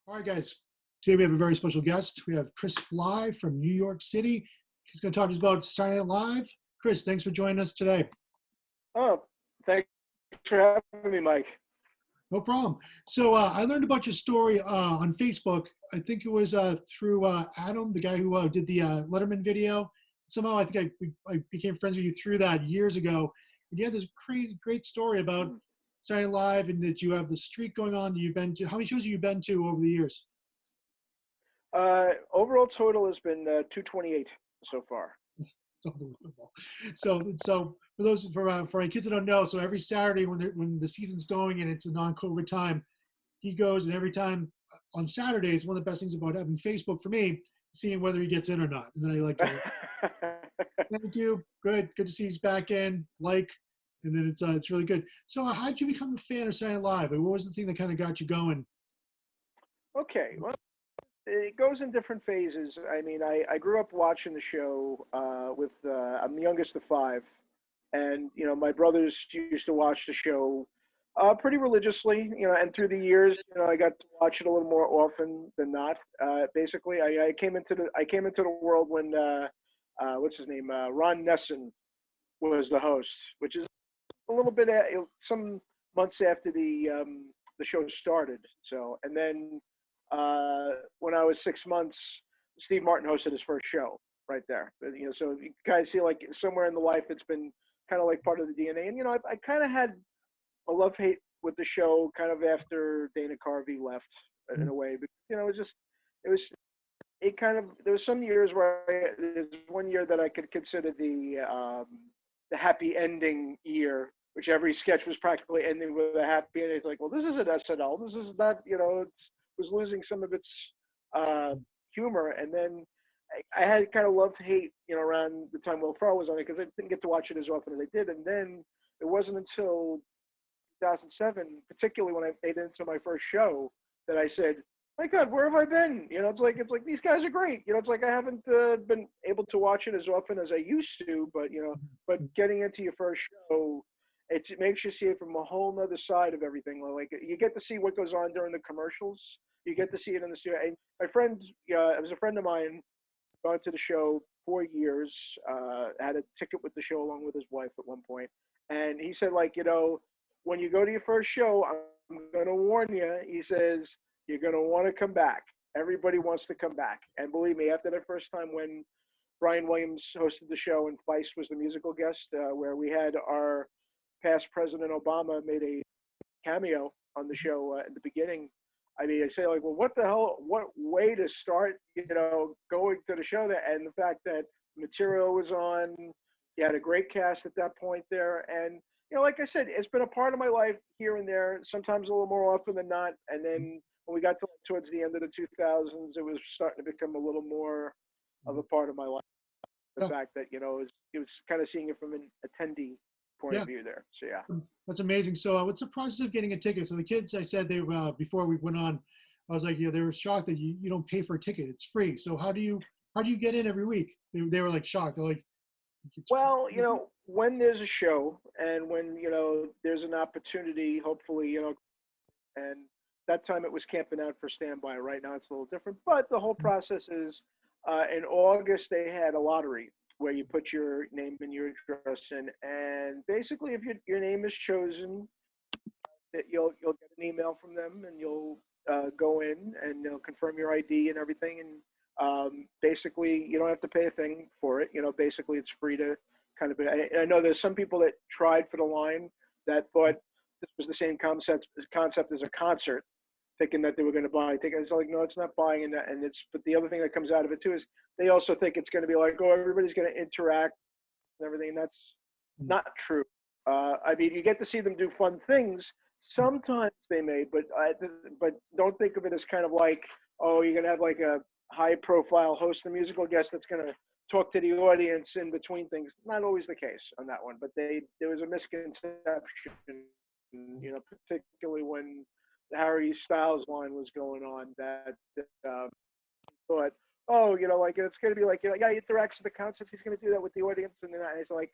All right, guys. Today we have a very special guest. We have Chris live from New York City. He's going to talk to us about Saturday Night Live. Chris, thanks for joining us today. Oh, thanks for having me, Mike. No problem. So I learned about your story on Facebook. I think it was through Adam, the guy who did the Letterman video. Somehow I think I became friends with you through that years ago. And you had this crazy, great story about Saturday Night Live, and that you have the streak going on. You've been to, how many shows have you been to over the years? Overall total has been 228 so far. It's unbelievable. So for my kids that don't know, so every Saturday when the season's going and it's a non-COVID time, he goes, and every time on Saturdays, one of the best things about having Facebook for me, seeing whether he gets in or not. And then I like, thank you, good to see he's back in, and then it's really good. So how did you become a fan of Saturday Night Live? What was the thing that kind of got you going? Okay, well, it goes in different phases. I mean, I grew up watching the show I'm the youngest of five, and my brothers used to watch the show pretty religiously, and through the years, I got to watch it a little more often than not. Basically, I came into the world when what's his name, Ron Nesson was the host, which is a little bit some months after the show started. So, and then when I was 6 months, Steve Martin hosted his first show right there. So you kind of see like somewhere in the life it's been kind of like part of the DNA. And I kind of had a love hate with the show kind of after Dana Carvey left in a way. But it was it kind of there was some years where there's one year that I could consider the happy ending year, which every sketch was practically ending with a happy ending. It's like, well, this isn't SNL. This is not, it was losing some of its uh, humor. And then I had kind of love hate, around the time Will Ferrell was on it because I didn't get to watch it as often as I did. And then it wasn't until 2007, particularly when I made it into my first show, that I said, "My God, where have I been?" It's like these guys are great. It's like I haven't been able to watch it as often as I used to, but getting into your first show, it makes you see it from a whole nother side of everything. Like you get to see what goes on during the commercials. You get to see it in the studio. And my friend, it was a friend of mine, gone to the show 4 years. Had a ticket with the show along with his wife at one point, and he said, like, when you go to your first show, I'm going to warn you. He says you're going to want to come back. Everybody wants to come back, and believe me, after that first time when Brian Williams hosted the show and Feist was the musical guest, where we had our past President Obama made a cameo on the show at the beginning. I mean, I say like, well, what the hell? What way to start? Going to the show there, and the fact that material was on. You had a great cast at that point there, and like I said, it's been a part of my life here and there. Sometimes a little more often than not. And then when we got towards the end of the 2000s, it was starting to become a little more of a part of my life. The Yeah, fact that it was kind of seeing it from an attendee point yeah, of view there. So yeah. that's amazing. So what's the process of getting a ticket? So the kids, I said before we went on, I was like, they were shocked that you don't pay for a ticket; it's free. So how do you get in every week? They were like shocked. They're like, it's Well, free. when there's a show and when there's an opportunity, hopefully, and that time it was camping out for standby. Right now it's a little different, but the whole process is in August they had a lottery where you put your name and your address in, and basically if your name is chosen, that you'll get an email from them and you'll go in and they'll confirm your ID and everything, and basically you don't have to pay a thing for it. Basically it's free to kind of. I know there's some people that tried for the line that thought this was the same concept as a concert, thinking that they were going to buy tickets. It's like, no, it's not buying, and it's. But the other thing that comes out of it too is they also think it's going to be like, oh, everybody's going to interact and everything. And that's not true. I mean, you get to see them do fun things. Sometimes they may, but don't think of it as kind of like, oh, you're going to have like a high profile host, a musical guest that's going to talk to the audience in between things. Not always the case on that one, but there was a misconception, particularly when the Harry Styles line was going on, that thought, oh, like it's going to be like, yeah, he interacts with the concept. He's going to do that with the audience, and then it's like,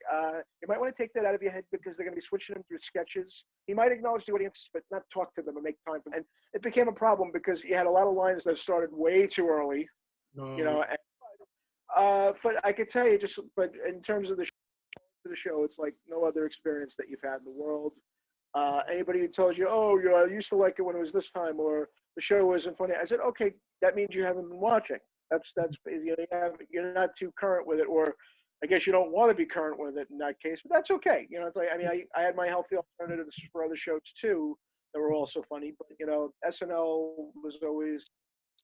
you might want to take that out of your head because they're going to be switching them through sketches. He might acknowledge the audience, but not talk to them and make time for them. And it became a problem because you had a lot of lines that started way too early, No. And, but I could tell you but in terms of the show, it's like no other experience that you've had in the world. Anybody who tells you, oh, I used to like it when it was this time, or the show wasn't funny, I said, okay, that means you haven't been watching. That's you're not too current with it, or I guess you don't want to be current with it in that case. But that's okay. It's like, I mean, I had my healthy alternatives for other shows too that were also funny, but SNL was always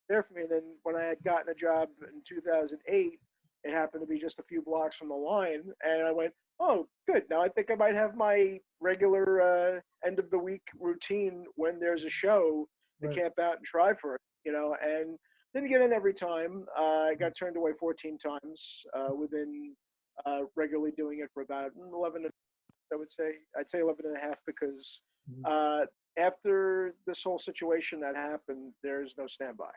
there for me. And then when I had gotten a job in 2008, it happened to be just a few blocks from the line, and I went, oh, good. Now I think I might have my regular end of the week routine when there's a show to Right. camp out and try for it, and didn't get in every time. I got turned away 14 times within regularly doing it for about 11, I would say. I'd say 11 and a half because Mhm. uh, after this whole situation that happened, there's no standby.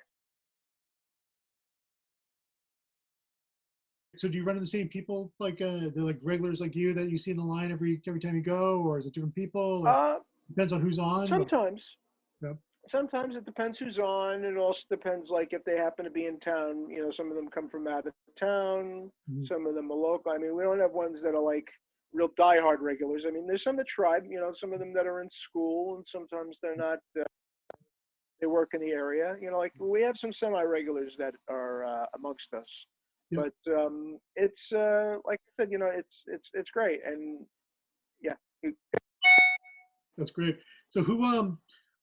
So do you run into the same people like they're like regulars like you that you see in the line every time you go, or is it different people? Or Uh, depends on who's on. Or, sometimes. yeah. Sometimes it depends who's on. It also depends, like, if they happen to be in town. Some of them come from out of town. Mhm. Some of them are local. I mean, we don't have ones that are like real diehard regulars. I mean, there's some that tribe. Some of them that are in school, and sometimes they're not. They work in the area. Like we have some semi-regulars that are amongst us. Yep. But it's like I said, it's great, and yeah. That's great. So who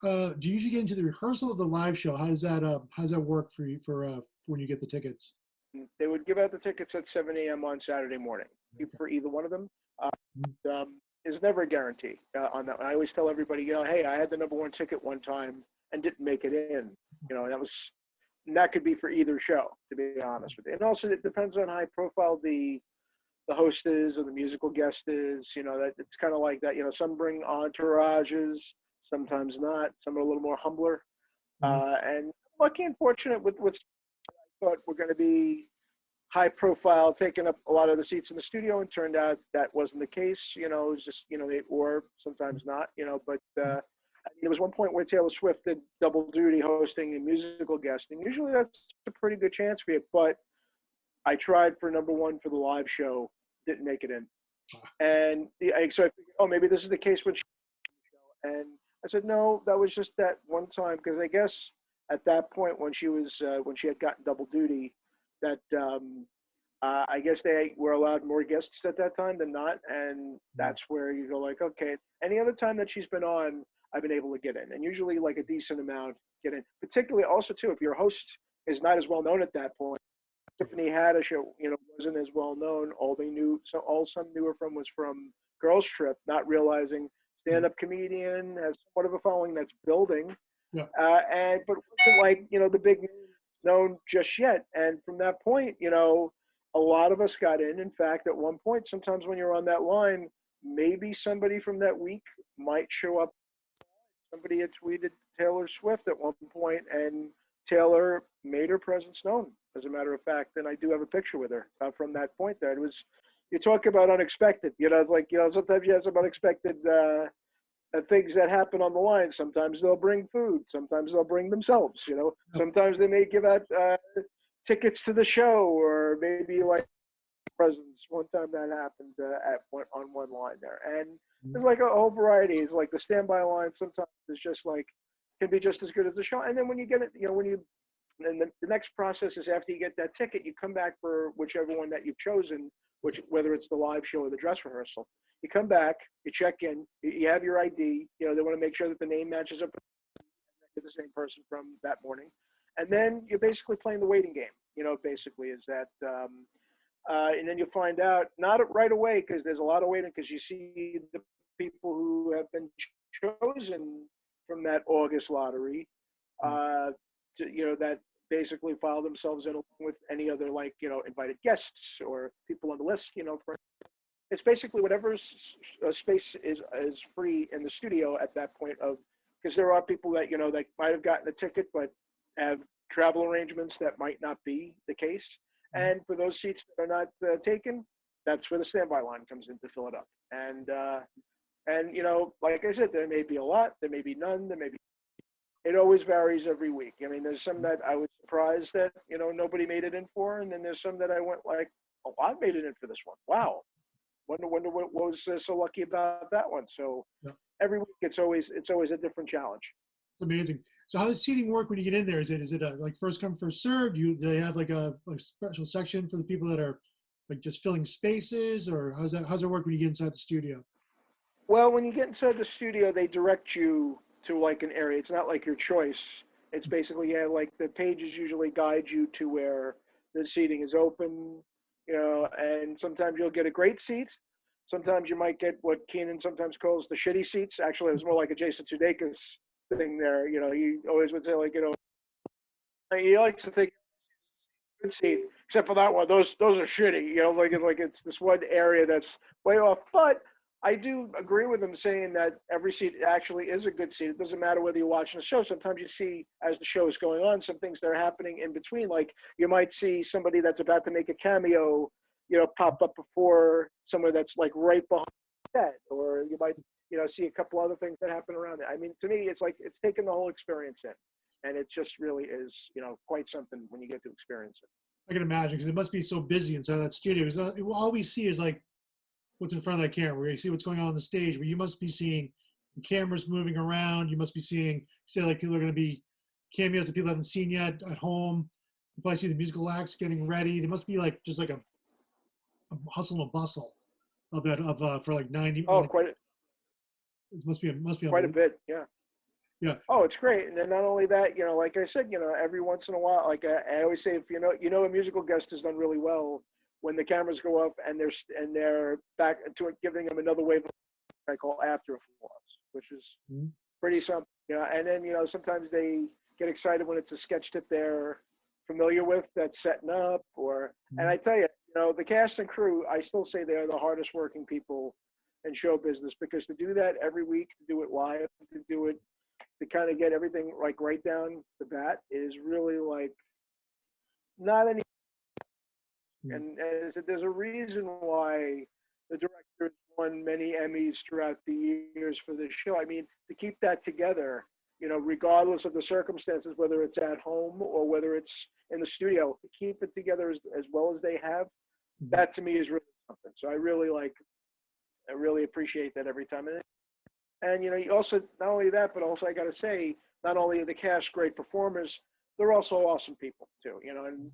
do you usually get into the rehearsal of the live show? How does that work for you for when you get the tickets? They would give out the tickets at 7 a.m. on Saturday morning Okay. for either one of them. Mhm. Is never a guarantee on that one. I always tell everybody, hey, I had the number one ticket one time and didn't make it in. And that could be for either show, to be honest with you. And also, it depends on how high profile the host is or the musical guest is. That it's kind of like that. Some bring entourages, sometimes not. Some are a little more humbler. Mhm. And lucky and fortunate with what thought were going to be high profile, taking up a lot of the seats in the studio, and turned out that wasn't the case. It was just, or sometimes not, but there was one point where Taylor Swift did double duty hosting and musical guesting. Usually that's a pretty good chance for you, but I tried for number one for the live show, didn't make it in. And so I figured, oh, maybe this is the case with and I said, no, that was just that one time because I guess at that point when she had gotten double duty, that I guess they were allowed more guests at that time than not, and that's where you go like, okay. Any other time that she's been on, I've been able to get in, and usually like a decent amount get in. Particularly also too, if your host is not as well known at that point. Tiffany Haddish, wasn't as well known. All some knew her was from Girls Trip, not realizing stand-up comedian has somewhat of a following that's building, Yeah. but wasn't like the big known just yet. And from that point, a lot of us got in. In fact, at one point, sometimes when you're on that line, maybe somebody from that week might show up. Somebody had tweeted Taylor Swift at one point, and Taylor made her presence known, as a matter of fact. And I do have a picture with her from that point there. It was, you talk about unexpected, it's like, sometimes you have some unexpected things that happen on the line. Sometimes they'll bring food. Sometimes they'll bring themselves, Sometimes they may give out tickets to the show, or maybe like presents. One time that happened on one line there. And there's like a whole variety. It's like the standby line sometimes is just like, can be just as good as the show. And then when you get it, then the next process is after you get that ticket, you come back for whichever one that you've chosen, whether it's the live show or the dress rehearsal. You come back, you check in, you have your ID. They want to make sure that the name matches up with the same person from that morning, and then you're basically playing the waiting game. Basically is that, and then you find out not right away because there's a lot of waiting because you see the people who have been chosen from that August lottery, that basically file themselves in along with any other invited guests or people on the list. It's basically whatever space is free in the studio at that point of, because there are people that that might have gotten a ticket but have travel arrangements that might not be the case. And for those seats that are not taken, that's where the standby line comes in to fill it up. And like I said, there may be a lot, there may be none, there may be. It always varies every week. I mean, there's some that I was surprised that nobody made it in for, and then there's some that I went like, oh, I made it in for this one. Wow, wonder what was so lucky about that one. So Yeah. every week it's always a different challenge. It's amazing. So how does seating work when you get in there? Is it a, like first come first served? Do they have like a special section for the people that are like just filling spaces, or how's it work when you get inside the studio? Well, when you get inside the studio, they direct you to like an area. It's not like your choice. It's basically, yeah, like the pages usually guide you to where the seating is open, and sometimes you'll get a great seat. Sometimes you might get what Keenan sometimes calls the shitty seats. Actually, it was more like a Jason Sudeikis thing there. He always would say like, he likes to think good seat, except for that one. Those are shitty. Like it's this one area that's way off. But I do agree with him saying that every seat actually is a good seat. It doesn't matter whether you're watching the show. Sometimes you see as the show is going on some things that are happening in between. Like you might see somebody that's about to make a cameo, pop up before someone that's like right behind that, or you might see a couple other things that happen around it. I mean, to me, it's like it's taken the whole experience in. And it just really is, quite something when you get to experience it. I can imagine, because it must be so busy inside that studio. Because all we see is like what's in front of that camera, where you see what's going on the stage. Where you must be seeing cameras moving around. You must be seeing, say, like people are going to be cameos that people haven't seen yet at home. You probably see the musical acts getting ready. There must be like just like a hustle and a bustle of that for like 90. Oh, like, it must be quite a bit, yeah. Yeah. Oh, it's great. And then not only that, like I said, every once in a while, like I always say, if a musical guest has done really well when the cameras go up and they're back to giving them another wave of what I call after applause, which is pretty something. And then sometimes they get excited when it's a sketch that they're familiar with that's setting up, and I tell you, the cast and crew, I still say they are the hardest working people in show business, because to do that every week, to do it live, to do it, to kind of get everything like right down the bat is really like not any. And there's a reason why the directors won many Emmys throughout the years for this show. I mean, to keep that together, regardless of the circumstances, whether it's at home or whether it's in the studio, to keep it together as well as they have, that to me is really something. So I really appreciate that every time. And you also, not only that, but also I got to say, not only are the cast great performers, they're also awesome people too. And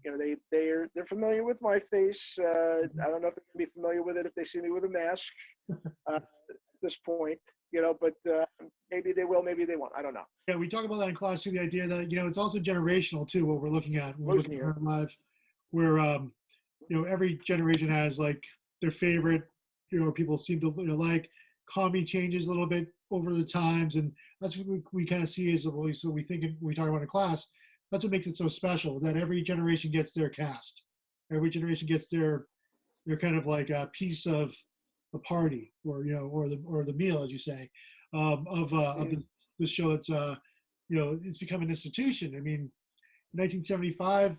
they're familiar with my face. I don't know if they're gonna be familiar with it if they see me with a mask at this point. But maybe they will, maybe they won't. I don't know. Yeah, we talk about that in class too. The idea that it's also generational too. What we're looking at, when we're looking at live, where every generation has like their favorite. People seem to like. Comedy changes a little bit over the times, and that's what we kind of see as so we think when we talk about in class. That's what makes it so special, that every generation gets their cast. Every generation gets their kind of like a piece of the party, or or the meal, as you say, of the show. That's it's become an institution. I mean, 1975.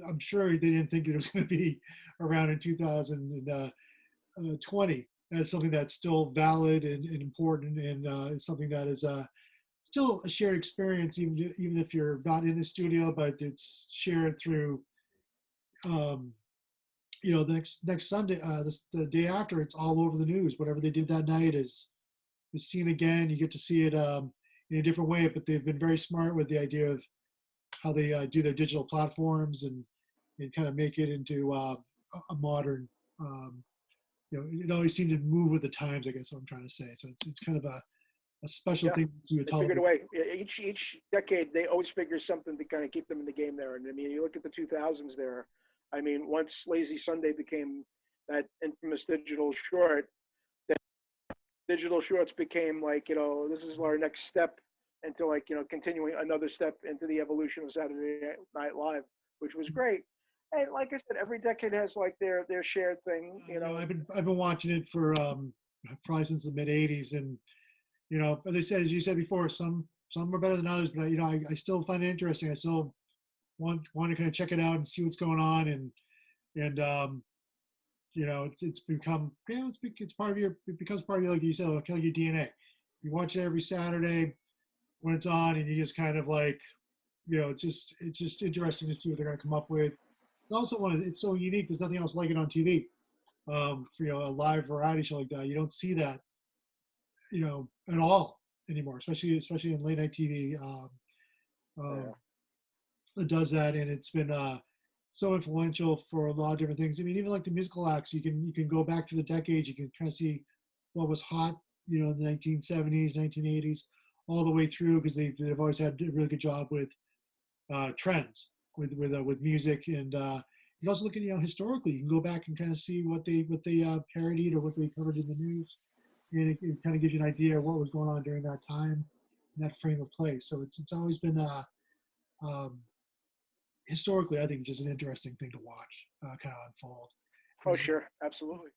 I'm sure they didn't think it was going to be around in 2020 as something that's still valid and important, and it's something that is still a shared experience, even if you're not in the studio, but it's shared through, the next Sunday, the day after, it's all over the news. Whatever they did that night is seen again. You get to see it in a different way, but they've been very smart with the idea of how they do their digital platforms and kind of make it into a modern. It always seemed to move with the times, I guess what I'm trying to say. So it's kind of a special thing to they figured a way. Each decade, they always figure something to kind of keep them in the game there. And I mean, you look at the 2000s there. I mean, once Lazy Sunday became that infamous digital short, that digital shorts became like, this is our next step into like, continuing another step into the evolution of Saturday Night Live, which was great. And like I said, every decade has like their shared thing. I've been watching it for probably since the mid '80s, and as I said, as you said before, some are better than others, but I still find it interesting. I still want to kind of check it out and see what's going on, and it's become it's part of your it becomes part of your, like you said, like your DNA. You watch it every Saturday when it's on, and you just kind of like it's just interesting to see what they're going to come up with. It's also it's so unique. There's nothing else like it on TV. For a live variety show like that, you don't see that at all anymore, especially in late night TV. Yeah. That does that, and it's been so influential for a lot of different things. I mean, even like the musical acts, you can go back to the decades. You can kind of see what was hot, in the 1970s, 1980s, all the way through, because they've always had a really good job with trends with music, and you also look at historically. You can go back and kind of see what they parodied or what they covered in the news, and it kind of gives you an idea of what was going on during that time, in that frame of place. So it's always been um, historically, I think, just an interesting thing to watch kind of unfold. Oh, Because sure, absolutely.